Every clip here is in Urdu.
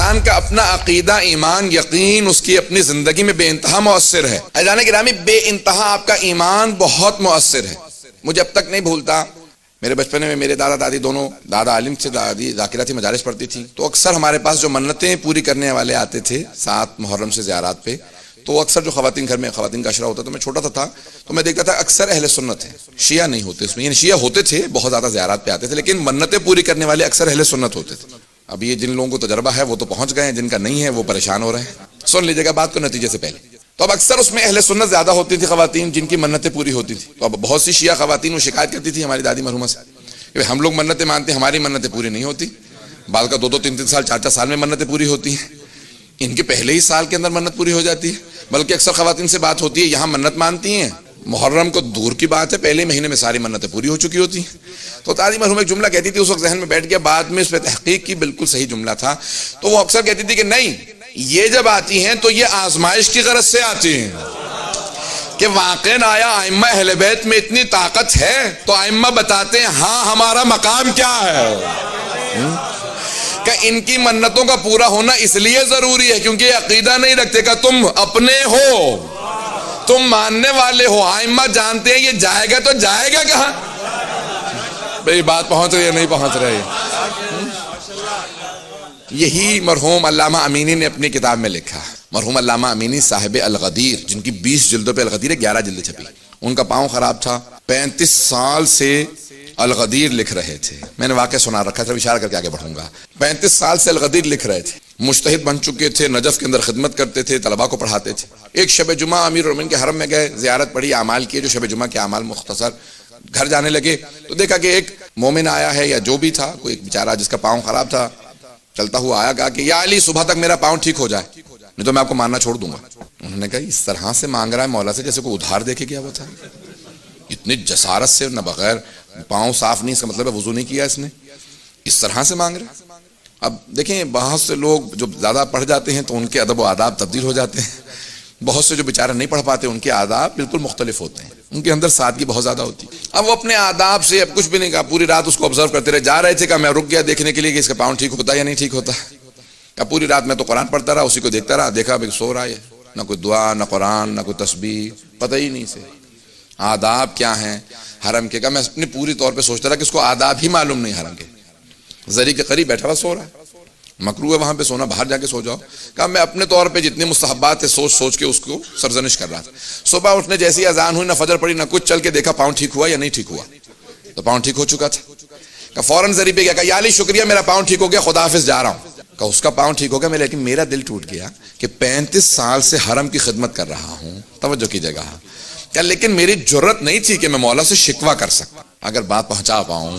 انسان کا اپنا عقیدہ، ایمان، یقین اس کی اپنی زندگی میں بے انتہا مؤثر ہے۔ عزیزان گرامی، بے انتہا آپ کا ایمان بہت مؤثر ہے۔ مجھے اب تک نہیں بھولتا، میرے بچپنے میں میرے دادا دادی دونوں، دادا عالم تھے، دادی ذاکرہ تھی، مدارس پڑھتی تھی، تو اکثر ہمارے پاس جو منتیں پوری کرنے والے آتے تھے 7 محرم سے زیارات پہ، تو اکثر جو خواتین گھر میں خواتین کا اشرا ہوتا تو میں چھوٹا تھا تو میں دیکھتا تھا اکثر اہل سنت ہیں، شیعہ نہیں ہوتے اس میں، یعنی شیعہ ہوتے تھے بہت زیادہ زیارات پہ آتے تھے، لیکن منتیں پوری کرنے والے اکثر اہل سنت ہوتے تھے۔ اب یہ جن لوگوں کو تجربہ ہے وہ تو پہنچ گئے ہیں، جن کا نہیں ہے وہ پریشان ہو رہے ہیں۔ سن لیجیے گا بات کو نتیجے سے پہلے، تو اب اکثر اس میں اہل سنت زیادہ ہوتی تھی خواتین جن کی منتیں پوری ہوتی تھی، تو اب بہت سی شیعہ خواتین وہ شکایت کرتی تھی ہماری دادی مرحومہ سے کہ ہم لوگ منتیں مانتے ہیں، ہماری منتیں پوری نہیں ہوتی، بعض کا 2-2 3-3 سال 4-4 سال میں منتیں پوری ہوتی ہیں، ان کے پہلے ہی سال کے اندر منت پوری ہو جاتی ہے۔ بلکہ اکثر خواتین سے بات ہوتی ہے یہاں منت مانتی ہیں، محرم کو دور کی بات ہے پہلے مہینے میں ساری منتیں پوری ہو چکی ہوتی ہیں۔ تو دادی مرحوم ایک جملہ کہتی تھی، اس وقت ذہن میں بیٹھ گیا، بعد میں اس پہ تحقیق کی، بالکل صحیح جملہ تھا، تو وہ اکثر کہتی تھی کہ نہیں، یہ جب آتی ہیں تو یہ آزمائش کی غرض سے آتی ہیں کہ واقعاً آیا ائمہ اہل بیت میں اتنی طاقت ہے، تو ائمہ بتاتے ہیں ہاں ہمارا مقام کیا ہے، کہ ان کی منتوں کا پورا ہونا اس لیے ضروری ہے کیونکہ یہ عقیدہ نہیں رکھتے کہ تم اپنے ہو، تم ماننے والے ہو، ائمہ جانتے ہیں یہ جائے گا تو جائے گا کہاں۔ بھئی بات پہنچ رہی ہے نہیں پہنچ رہی؟ یہی مرحوم علامہ امینی نے اپنی کتاب میں لکھا۔ مرحوم علامہ امینی صاحب الغدیر، جن کی 20 جلدوں پہ الغدیر 11 جلدیں چھپی، ان کا پاؤں خراب تھا، 35 سال سے الغدیر لکھ رہے تھے۔ میں نے واقعہ سنا رکھا تھا، اشارہ کر کے آگے بڑھوں گا۔ 35 سال سے الغدیر لکھ رہے تھے، مجتہد بن چکے تھے، نجف کے اندر خدمت کرتے تھے، طلباء کو پڑھاتے تھے۔ ایک شب جمعہ امیر المومنین کے حرم میں گئے، زیارت پڑھی، اعمال کیے، جو شب جمعہ کے اعمال مختصر، گھر جانے لگے تو دیکھا کہ ایک مومن آیا ہے یا جو بھی تھا، کوئی ایک بیچارہ جس کا پاؤں خراب تھا، چلتا ہوا آیا، کہا کہ یا علی صبح تک میرا پاؤں ٹھیک ہو جائے نہیں تو میں آپ کو ماننا چھوڑ دوں گا۔ انہوں نے کہا اس طرح سے مانگ رہا ہے مولا سے جیسے کوئی ادھار دے کے گیا ہوا تھا، اتنی جسارت سے، نہ بغیر پاؤں صاف نہیں، اس کا مطلب ہے وضو نہیں کیا اس نے، اس طرح سے مانگ رہے۔ اب دیکھیں بہت سے لوگ جو زیادہ پڑھ جاتے ہیں تو ان کے ادب و آداب تبدیل ہو جاتے ہیں، بہت سے جو بیچارے نہیں پڑھ پاتے ان کے آداب بالکل مختلف ہوتے ہیں، ان کے اندر سادگی بہت زیادہ ہوتی ہے۔ اب وہ اپنے آداب سے اب کچھ بھی نہیں کہا، پوری رات اس کو آبزرو کرتے رہے، جا رہے تھے کہ میں رک گیا دیکھنے کے لیے کہ اس کا پاؤں ٹھیک ہوتا ہے یا نہیں ٹھیک ہوتا۔ پوری رات میں تو قرآن پڑھتا رہا، اسی کو دیکھتا رہا، دیکھا ابھی سو رہا ہے، نہ کوئی دعا، نہ قرآن، نہ کوئی تسبیح، پتہ ہی نہیں سے آداب کیا ہیں حرم کے۔ میں اپنی پوری طور پہ سوچتا رہا کہ اس کو آداب ہی معلوم نہیں حرم کے، زری کے قریب بیٹھا ہوا سو رہا ہے، مکروہ ہے وہاں پہ سونا، باہر جا کے سو جاؤ۔ کہا میں اپنے طور پہ جتنے مستحبات ہے سوچ سوچ کے اس کو سرزنش کر رہا تھا۔ صبح اٹھنے جیسی اذان ہوئی، نہ فجر پڑی نہ کچھ، چل کے دیکھا پاؤں ٹھیک ہوا یا نہیں ٹھیک ہوا، تو پاؤں ٹھیک ہو چکا تھا۔ کہ فوراً زری پہ گیا، کہا یا علی شکریہ میرا پاؤں ٹھیک ہو گیا، خدا حافظ جا رہا ہوں۔ کہ اس کا پاؤں ٹھیک ہو گیا، لیکن میرا دل ٹوٹ گیا کہ 35 سال سے حرم کی خدمت کر رہا ہوں، توجہ کیجیے گا، کہ لیکن میری جرت نہیں تھی کہ میں مولا سے شکوہ کر سکتا، اگر بات پہنچا پاؤں۔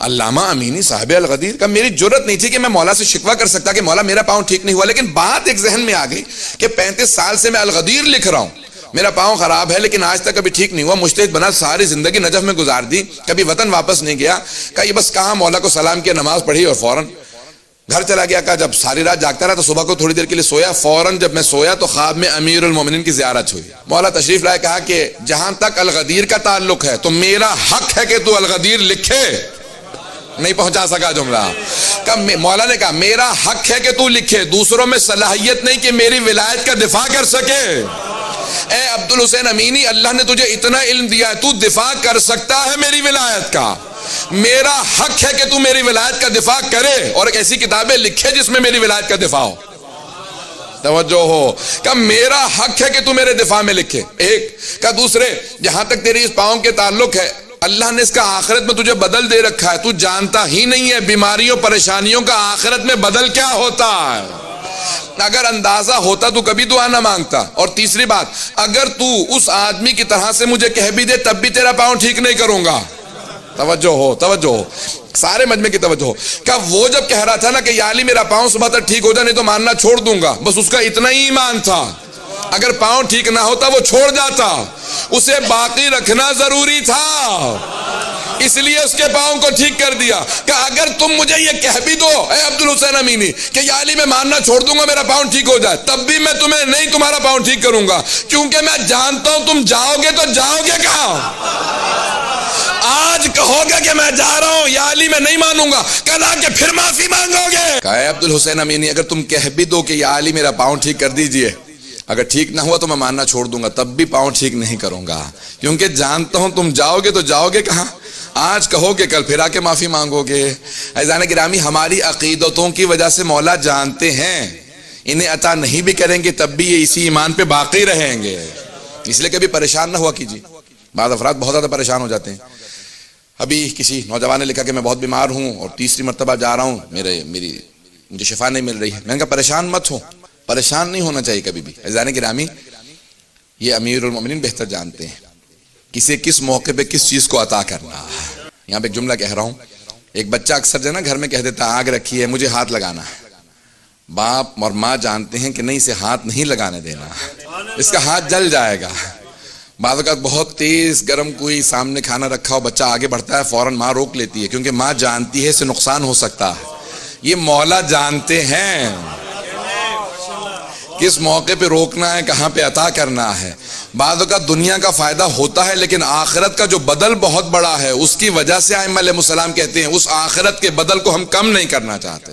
علامہ امینی صاحب الغدیر کا میری جرت نہیں تھی کہ میں مولا سے شکوہ کر سکتا کہ مولا میرا پاؤں ٹھیک نہیں ہوا، لیکن بات ایک ذہن میں آ گئی کہ 35 سال سے میں الغدیر لکھ رہا ہوں، میرا پاؤں خراب ہے لیکن آج تک کبھی ٹھیک نہیں ہوا، مجتہد بنا، ساری زندگی نجف میں گزار دی، کبھی وطن واپس نہیں گیا۔ کہا یہ بس کہاں مولا کو سلام کیا، نماز پڑھی اور فوراً گھر چلا گیا۔ کہا جب ساری رات جاگتا رہا تو صبح کو تھوڑی دیر کے لیے سویا، فوراً جب میں سویا تو خواب میں امیر المومنین کی زیارت ہوئی، مولا تشریف لائے، کہا کہ جہاں تک الغدیر کا تعلق ہے تو میرا حق ہے کہ تو الغدیر لکھے۔ نہیں پہنچا سکا جملہ۔ مولا نے کہا میرا حق ہے کہ تو لکھے، دوسروں میں صلاحیت نہیں کہ میری ولایت کا دفاع کر سکے۔ اے عبدالحسین امینی، اللہ نے تجھے اتنا علم دیا ہے، تو دفاع کر سکتا ہے میری ولایت کا، میرا حق ہے کہ تو میری ولایت کا دفاع کرے اور ایک ایسی کتابیں لکھے جس میں میری ولایت کا دفاع ہو۔ توجہ ہو، کہ میرا حق ہے کہ تو میرے دفاع میں لکھے، ایک کا دوسرے جہاں تک تیری اس پاؤں کے تعلق ہے، اللہ نے اس کا آخرت میں تجھے بدل دے رکھا ہے، تو جانتا ہی نہیں ہے بیماریوں پریشانیوں کا آخرت میں بدل کیا ہوتا ہے، اگر اندازہ ہوتا تو کبھی دعا نہ مانگتا۔ اور تیسری بات، اگر تو اس آدمی کی طرح سے مجھے کہہ بھی دے تب بھی تیرا پاؤں ٹھیک نہیں کروں گا۔ توجہ ہو، سارے مجمع کی توجہ ہو، کہ وہ جب کہہ رہا تھا نا کہ یا علی میرا پاؤں صبح تک ٹھیک ہو جائے نہیں تو ماننا چھوڑ دوں گا، بس اس کا اتنا ہی ایمان تھا، اگر پاؤں ٹھیک نہ ہوتا وہ چھوڑ جاتا، اسے باقی رکھنا ضروری تھا، اس لیے اس کے پاؤں کو ٹھیک کر دیا۔ کہ اگر تم مجھے یہ کہہ بھی دو اے عبدالحسین امینی کہ یا علی میں ماننا چھوڑ دوں گا میرا پاؤں ٹھیک ہو جائے، تب بھی میں تمہیں نہیں تمہارا پاؤں ٹھیک کروں گا، کیونکہ میں جانتا ہوں تم جاؤ گے تو جاؤ گے کہاں۔ آج کہو گے کہ میں جا رہا ہوں یا علی میں نہیں مانوں گا، کل آ کے پھر معافی مانگو گے؟ کہا اے عبد الحسین امینی، اگر تم کہہ بھی دو کہ یا علی میرا پاؤں ٹھیک کر دیجئے، اگر ٹھیک نہ ہوا تو میں ماننا چھوڑ دوں گا، تب بھی پاؤں ٹھیک نہیں کروں گا، کیونکہ جانتا ہوں تم جاؤ گے تو جاؤ گے کہاں؟ آج کہو گے کل پھر آ کے معافی مانگو گے۔ عزیزان گرامی، ہماری عقیدتوں کی وجہ سے مولا جانتے ہیں انہیں عطا نہیں بھی کریں گے تب بھی یہ اسی ایمان پہ باقی رہیں گے، اس لیے کبھی پریشان نہ ہوا کیجیے۔ بعض افراد بہت زیادہ پریشان ہو جاتے ہیں۔ ابھی کسی نوجوان نے لکھا کہ میں بہت بیمار ہوں اور تیسری مرتبہ جا رہا ہوں، مجھے شفا نہیں مل رہی ہے۔ میں نے کہا پریشان مت ہو، پریشان نہیں ہونا چاہیے کبھی بھی۔ عزیزان گرامی، یہ امیر المومنین بہتر جانتے ہیں کسے کس موقع پہ کس چیز کو عطا کرنا ہے۔ یہاں پہ ایک جملہ کہہ رہا ہوں، ایک بچہ اکثر جو ہے نا گھر میں کہہ دیتا آگ رکھی ہے مجھے ہاتھ لگانا ہے، باپ اور ماں جانتے ہیں کہ نہیں اسے ہاتھ نہیں لگانے دینا، اس کا ہاتھ جل جائے گا۔ بعض اوقات بہت تیز گرم کوئی سامنے کھانا رکھا ہو، بچہ آگے بڑھتا ہے، فوراً ماں روک لیتی ہے کیونکہ ماں جانتی ہے اسے نقصان ہو سکتا ہے۔ یہ مولا جانتے ہیں کس موقع پہ روکنا ہے، کہاں پہ عطا کرنا ہے۔ بعض اوقات دنیا کا فائدہ ہوتا ہے لیکن آخرت کا جو بدل بہت بڑا ہے، اس کی وجہ سے ائمہ علیہ السلام کہتے ہیں اس آخرت کے بدل کو ہم کم نہیں کرنا چاہتے۔